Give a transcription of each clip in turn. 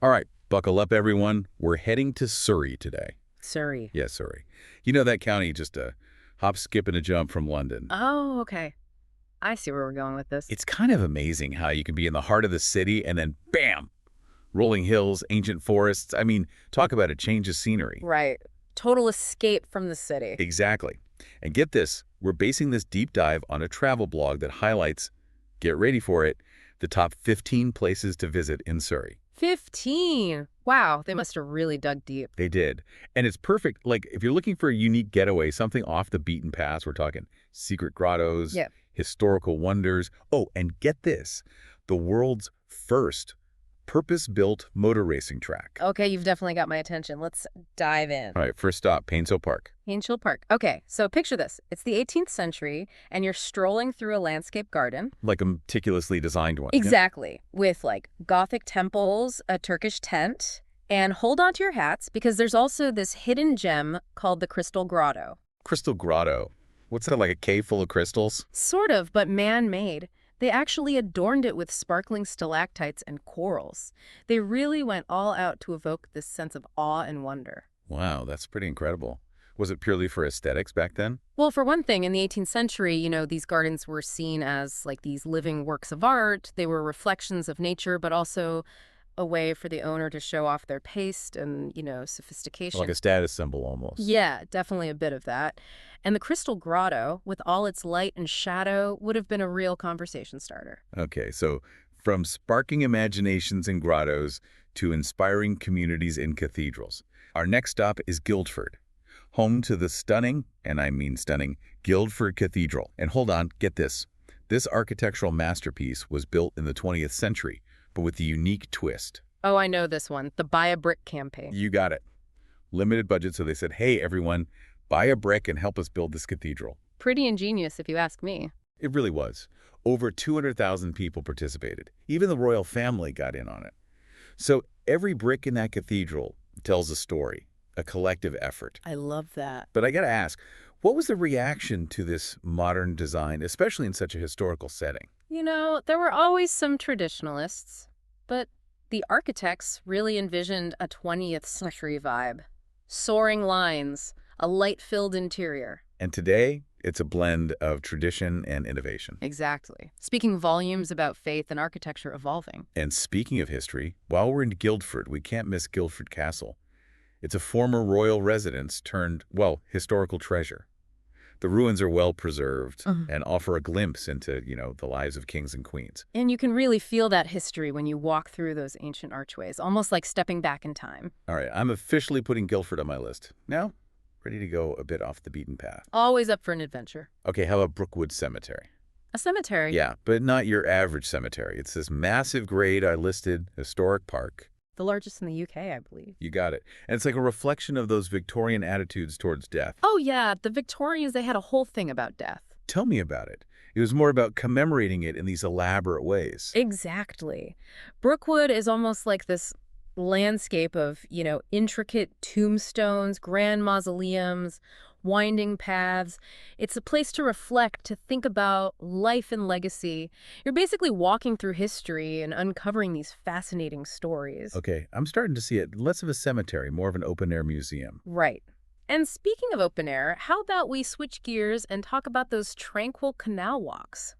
All right, buckle up, everyone. We're heading to Surrey today. Surrey. Yes, Surrey. You know that county, just a hop, skip, and a jump from London. Oh, okay. I see where we're going with this. It's kind of amazing how you can be in the heart of the city and then, bam, rolling hills, ancient forests. I mean, talk about a change of scenery. Right. Total escape from the city. Exactly. And get this, we're basing this deep dive on a travel blog that highlights, get ready for it, the top 15 places to visit in Surrey. 15. Wow, they must have really dug deep. They did. And it's perfect. Like, if you're looking for a unique getaway, something off the beaten path, we're talking secret grottos, Yeah. historical wonders. Oh, and get this, the world's first purpose-built motor racing track. Okay, you've definitely got my attention. Let's dive in. All right, first stop, Painesville Park. Angel Park. Okay, so picture this. It's the 18th century, and you're strolling through a landscape garden. Like a meticulously designed one. Yeah. Exactly. With, like, Gothic temples, a Turkish tent, and hold on to your hats, because there's also this hidden gem called the Crystal Grotto. Crystal Grotto. What's that, like a cave full of crystals? Sort of, but man-made. They actually adorned it with sparkling stalactites and corals. They really went all out to evoke this sense of awe and wonder. Wow, that's pretty incredible. Was it purely for aesthetics back then? Well, for one thing, in the 18th century, these gardens were seen as like these living works of art. They were reflections of nature, but also a way for the owner to show off their taste and, sophistication. Like a status symbol almost. Yeah, definitely a bit of that. And the Crystal Grotto, with all its light and shadow, would have been a real conversation starter. Okay, so from sparking imaginations in grottos to inspiring communities in cathedrals. Our next stop is Guildford, home to the stunning, and I mean stunning, Guildford Cathedral. And hold on, get this. This architectural masterpiece was built in the 20th century, but with a unique twist. Oh, I know this one, the Buy a Brick campaign. You got it. Limited budget, so they said, hey, everyone, buy a brick and help us build this cathedral. Pretty ingenious, if you ask me. It really was. Over 200,000 people participated. Even the royal family got in on it. So every brick in that cathedral tells a story, a collective effort. I love that. But I got to ask, what was the reaction to this modern design, especially in such a historical setting? There were always some traditionalists, but the architects really envisioned a 20th century vibe. Soaring lines, a light-filled interior. And today, it's a blend of tradition and innovation. Exactly. Speaking volumes about faith and architecture evolving. And speaking of history, while we're in Guildford, we can't miss Guildford Castle. It's a former royal residence turned, well, historical treasure. The ruins are well preserved and offer a glimpse into, the lives of kings and queens. And you can really feel that history when you walk through those ancient archways, almost like stepping back in time. All right, I'm officially putting Guildford on my list. Now, ready to go a bit off the beaten path. Always up for an adventure. Okay, how about Brookwood Cemetery? A cemetery? Yeah, but not your average cemetery. It's this massive grade I listed historic park. The largest in the UK, I believe. You got it. And it's like a reflection of those Victorian attitudes towards death. Oh, yeah. The Victorians, they had a whole thing about death. Tell me about it. It was more about commemorating it in these elaborate ways. Exactly. Brookwood is almost like this landscape of, intricate tombstones, grand mausoleums, winding paths. It's a place to reflect, to think about life and legacy. You're basically walking through history and uncovering these fascinating stories. Okay, I'm starting to see it less of a cemetery, more of an open-air museum. Right. And speaking of open air, how about we switch gears and talk about those tranquil canal walks?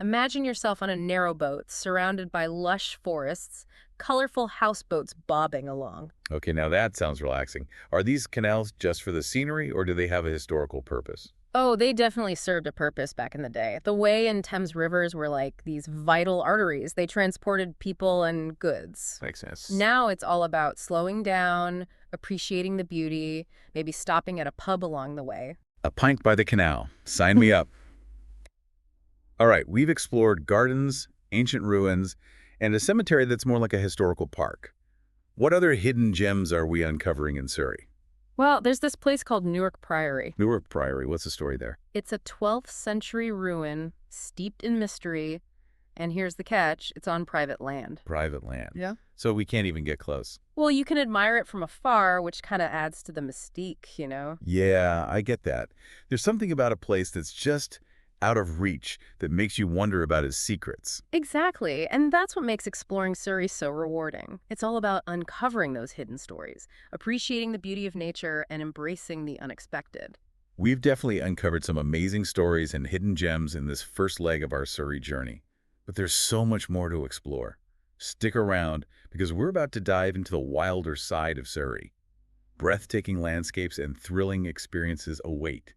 Imagine yourself on a narrow boat surrounded by lush forests, colorful houseboats bobbing along. Okay, now that sounds relaxing. Are these canals just for the scenery, or do they have a historical purpose? Oh, they definitely served a purpose back in the day. The Wey and Thames rivers were like these vital arteries. They transported people and goods. Makes sense. Now it's all about slowing down, appreciating the beauty, maybe stopping at a pub along the way. A pint by the canal. Sign me up. All right, we've explored gardens, ancient ruins, and a cemetery that's more like a historical park. What other hidden gems are we uncovering in Surrey? Well, there's this place called Newark Priory. Newark Priory, what's the story there? It's a 12th century ruin steeped in mystery. And here's the catch, it's on private land. Private land. Yeah. So we can't even get close. Well, you can admire it from afar, which kind of adds to the mystique, Yeah, I get that. There's something about a place that's just out of reach that makes you wonder about his secrets. Exactly, and that's what makes exploring Surrey so rewarding. It's all about uncovering those hidden stories, appreciating the beauty of nature, and embracing the unexpected. We've definitely uncovered some amazing stories and hidden gems in this first leg of our Surrey journey. But there's so much more to explore. Stick around, because we're about to dive into the wilder side of Surrey. Breathtaking landscapes and thrilling experiences await.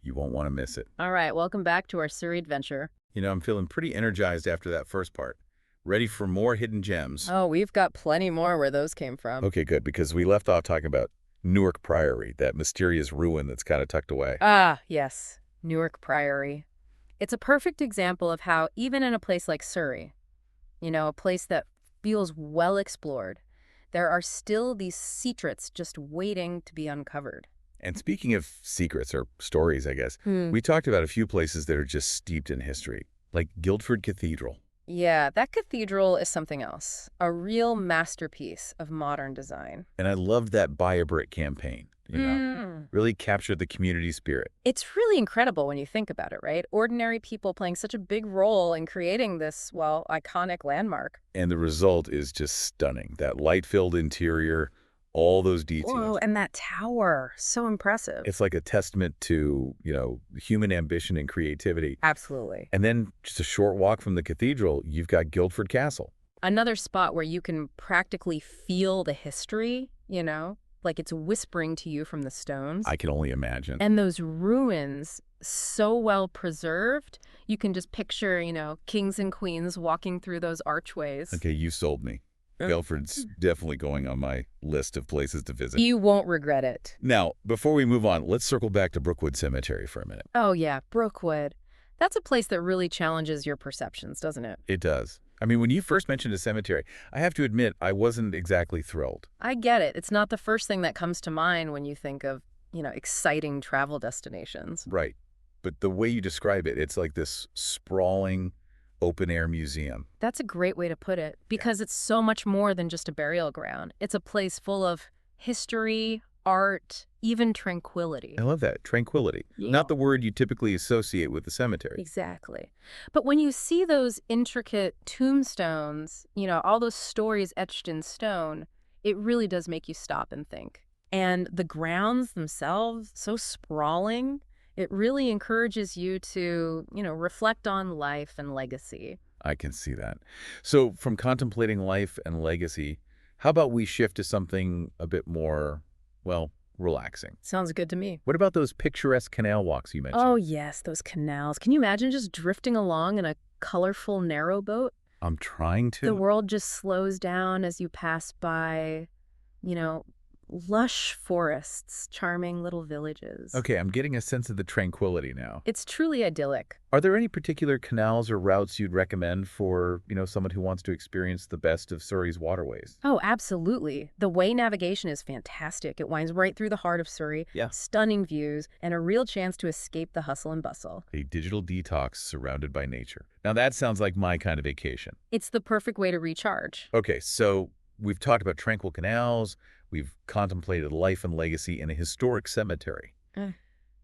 You won't want to miss it. All right, welcome back to our Surrey adventure. I'm feeling pretty energized after that first part. Ready for more hidden gems. Oh, we've got plenty more where those came from. Okay, good, because we left off talking about Newark Priory, that mysterious ruin that's kind of tucked away. Ah, yes, Newark Priory. It's a perfect example of how, even in a place like Surrey, a place that feels well explored, there are still these secrets just waiting to be uncovered. And speaking of secrets, or stories, I guess, Hmm. we talked about a few places that are just steeped in history, like Guildford Cathedral. Yeah, that cathedral is something else. A real masterpiece of modern design. And I loved that Buy a Brick campaign, Mm. really captured the community spirit. It's really incredible when you think about it, right? Ordinary people playing such a big role in creating this, well, iconic landmark. And the result is just stunning. That light-filled interior, all those Whoa, details. and that tower, so impressive. It's like a testament to, human ambition and creativity. Absolutely. And then just a short walk from the cathedral, you've got Guildford Castle. Another spot where you can practically feel the history, like it's whispering to you from the stones. I can only imagine. And those ruins, so well preserved, you can just picture, kings and queens walking through those archways. Okay, you sold me. Guildford's definitely going on my list of places to visit. You won't regret it. Now, before we move on, let's circle back to Brookwood Cemetery for a minute. Oh, yeah, Brookwood. That's a place that really challenges your perceptions, doesn't it? It does. I mean, when you first mentioned a cemetery, I have to admit I wasn't exactly thrilled. I get it. It's not the first thing that comes to mind when you think of, exciting travel destinations. Right. But the way you describe it, it's like this sprawling, open-air museum. That's a great way to put it, because it's so much more than just a burial ground. It's a place full of history, art, even tranquility. I love that. Tranquility. Yeah. Not the word you typically associate with the cemetery. Exactly. But when you see those intricate tombstones, all those stories etched in stone, it really does make you stop and think. And the grounds themselves, so sprawling, it really encourages you to, reflect on life and legacy. I can see that. So from contemplating life and legacy, how about we shift to something a bit more, well, relaxing? Sounds good to me. What about those picturesque canal walks you mentioned? Oh, yes, those canals. Can you imagine just drifting along in a colorful narrowboat? I'm trying The to. world just slows down as you pass by, you know, lush forests, charming little villages. Okay, I'm getting a sense of the tranquility now. It's truly idyllic. Are there any particular canals or routes you'd recommend for, someone who wants to experience the best of Surrey's waterways? Oh, absolutely. The way navigation is fantastic. It winds right through the heart of Surrey. Yeah. Stunning views and a real chance to escape the hustle and bustle. A digital detox surrounded by nature. Now that sounds like my kind of vacation. It's the perfect way to recharge. Okay, so we've talked about tranquil canals, we've contemplated life and legacy in a historic cemetery. Mm.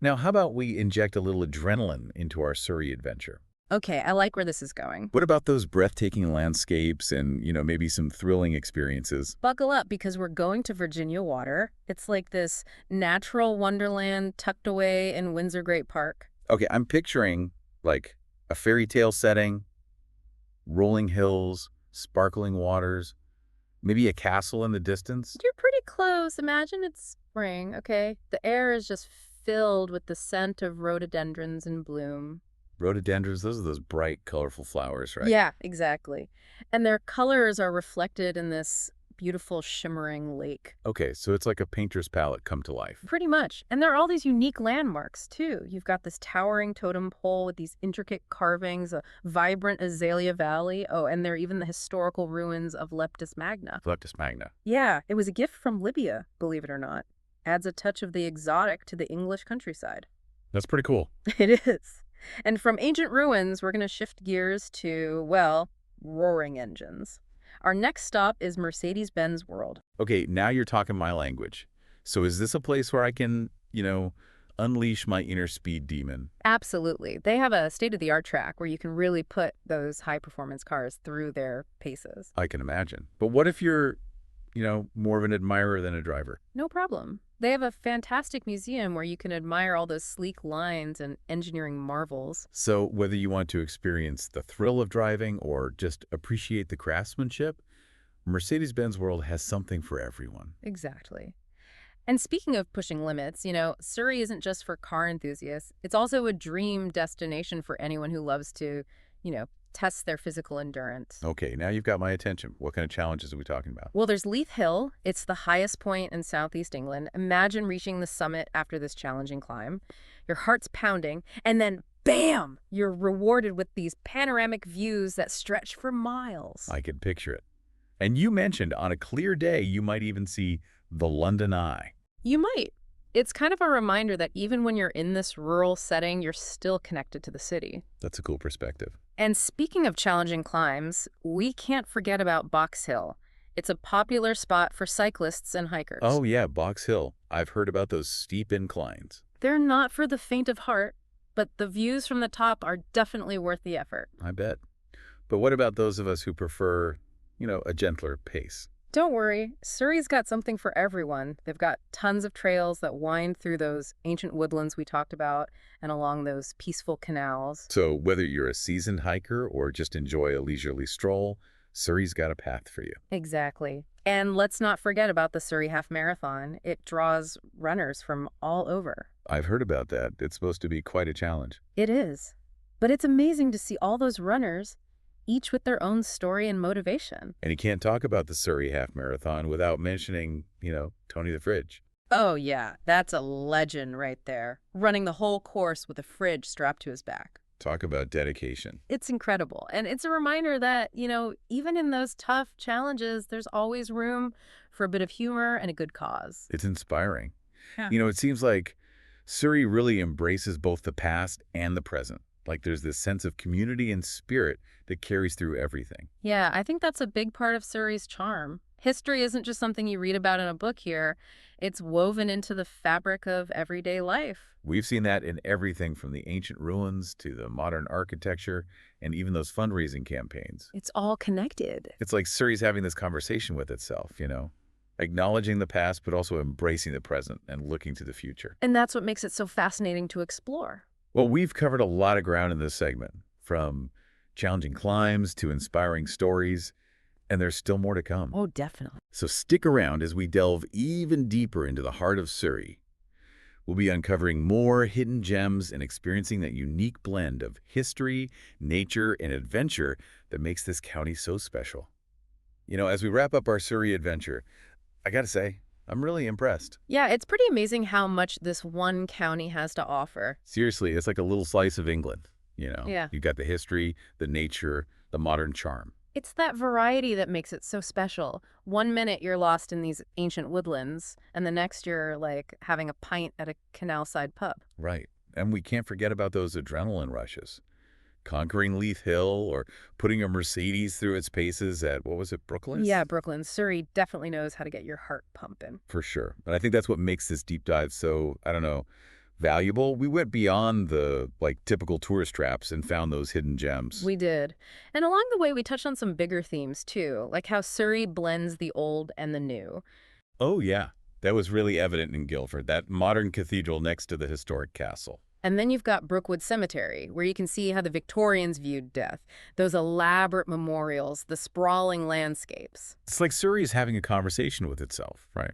Now, how about we inject a little adrenaline into our Surrey adventure? Okay, I like where this is going. What about those breathtaking landscapes and, maybe some thrilling experiences? Buckle up because we're going to Virginia Water. It's like this natural wonderland tucked away in Windsor Great Park. Okay, I'm picturing, like, a fairy tale setting, rolling hills, sparkling waters, maybe a castle in the distance. You're pretty close. Imagine it's spring, okay? The air is just filled with the scent of rhododendrons in bloom. Rhododendrons, those are those bright, colorful flowers, right? Yeah, exactly. And their colors are reflected in this beautiful shimmering lake. Okay, so it's like a painter's palette come to life. Pretty much. And there are all these unique landmarks, too. You've got this towering totem pole with these intricate carvings, a vibrant azalea valley. Oh, and there are even the historical ruins of Leptis Magna. Leptis Magna. Yeah, it was a gift from Libya, believe it or not. Adds a touch of the exotic to the English countryside. That's pretty cool. It is. And from ancient ruins, we're going to shift gears to, well, roaring engines. Our next stop is Mercedes-Benz World. Okay, now you're talking my language. So is this a place where I can, unleash my inner speed demon. Absolutely. They have a state-of-the-art track where you can really put those high-performance cars through their paces. I can imagine. But what if you're, more of an admirer than a driver? No problem. They have a fantastic museum where you can admire all those sleek lines and engineering marvels. So whether you want to experience the thrill of driving or just appreciate the craftsmanship, Mercedes-Benz World has something for everyone. Exactly. And speaking of pushing limits, Surrey isn't just for car enthusiasts. It's also a dream destination for anyone who loves to, test their physical endurance. Okay, now you've got my attention. What kind of challenges are we talking about? Well, there's Leith Hill. It's the highest point in southeast England. Imagine reaching the summit after this challenging climb. Your heart's pounding, and then bam! You're rewarded with these panoramic views that stretch for miles. I can picture it. And you mentioned on a clear day, you might even see the London Eye. You might. It's kind of a reminder that even when you're in this rural setting, you're still connected to the city. That's a cool perspective. And speaking of challenging climbs, we can't forget about Box Hill. It's a popular spot for cyclists and hikers. Oh yeah, Box Hill. I've heard about those steep inclines. They're not for the faint of heart, but the views from the top are definitely worth the effort. I bet. But what about those of us who prefer, a gentler pace? Don't worry, Surrey's got something for everyone. They've got tons of trails that wind through those ancient woodlands we talked about and along those peaceful canals. So whether you're a seasoned hiker or just enjoy a leisurely stroll, Surrey's got a path for you. Exactly. And let's not forget about the Surrey Half Marathon. It draws runners from all over. I've heard about that. It's supposed to be quite a challenge. It is. But it's amazing to see all those runners, each with their own story and motivation. And you can't talk about the Surrey Half Marathon without mentioning, Tony the Fridge. Oh, yeah. That's a legend right there. Running the whole course with a fridge strapped to his back. Talk about dedication. It's incredible. And it's a reminder that, even in those tough challenges, there's always room for a bit of humor and a good cause. It's inspiring. Yeah. It seems like Surrey really embraces both the past and the present. Like there's this sense of community and spirit that carries through everything. Yeah, I think that's a big part of Surrey's charm. History isn't just something you read about in a book here. It's woven into the fabric of everyday life. We've seen that in everything from the ancient ruins to the modern architecture and even those fundraising campaigns. It's all connected. It's like Surrey's having this conversation with itself, acknowledging the past but also embracing the present and looking to the future. And that's what makes it so fascinating to explore. Well, we've covered a lot of ground in this segment, from challenging climbs to inspiring stories, and there's still more to come. Oh, definitely. So stick around as we delve even deeper into the heart of Surrey. We'll be uncovering more hidden gems and experiencing that unique blend of history, nature, and adventure that makes this county so special. As we wrap up our Surrey adventure, I gotta say, I'm really impressed. Yeah, it's pretty amazing how much this one county has to offer. Seriously, it's like a little slice of England, Yeah. You've got the history, the nature, the modern charm. It's that variety that makes it so special. One minute you're lost in these ancient woodlands, and the next you're like having a pint at a canal-side pub. Right. And we can't forget about those adrenaline rushes. Conquering Leith Hill or putting a Mercedes through its paces at, what was it, Brooklyn? Yeah, Brooklyn. Surrey definitely knows how to get your heart pumping. For sure. But I think that's what makes this deep dive so, valuable. We went beyond the, typical tourist traps and found those hidden gems. We did. And along the way, we touched on some bigger themes, too, like how Surrey blends the old and the new. Oh, yeah. That was really evident in Guildford, that modern cathedral next to the historic castle. And then you've got Brookwood Cemetery, where you can see how the Victorians viewed death. Those elaborate memorials, the sprawling landscapes. It's like Surrey is having a conversation with itself, right?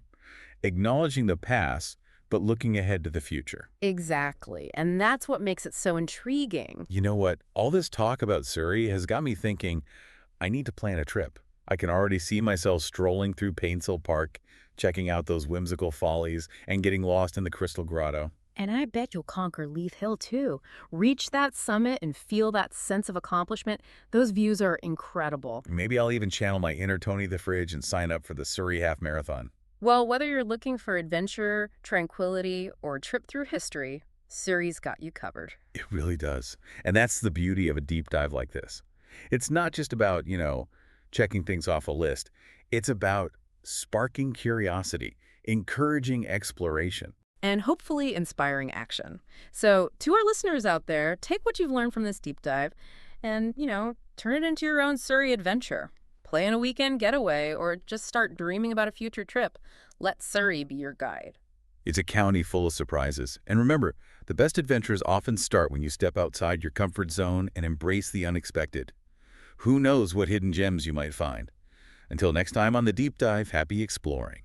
Acknowledging the past, but looking ahead to the future. Exactly. And that's what makes it so intriguing. You know what? All this talk about Surrey has got me thinking, I need to plan a trip. I can already see myself strolling through Painshill Park, checking out those whimsical follies, and getting lost in the Crystal Grotto. And I bet you'll conquer Leith Hill, too. Reach that summit and feel that sense of accomplishment. Those views are incredible. Maybe I'll even channel my inner Tony the Fridge and sign up for the Surrey Half Marathon. Well, whether you're looking for adventure, tranquility, or a trip through history, Surrey's got you covered. It really does. And that's the beauty of a deep dive like this. It's not just about, checking things off a list. It's about sparking curiosity, encouraging exploration. and hopefully inspiring action. So, to our listeners out there, take what you've learned from this deep dive and, turn it into your own Surrey adventure. Plan a weekend getaway or just start dreaming about a future trip. Let Surrey be your guide. It's a county full of surprises. And remember, the best adventures often start when you step outside your comfort zone and embrace the unexpected. Who knows what hidden gems you might find? Until next time on The Deep Dive, happy exploring.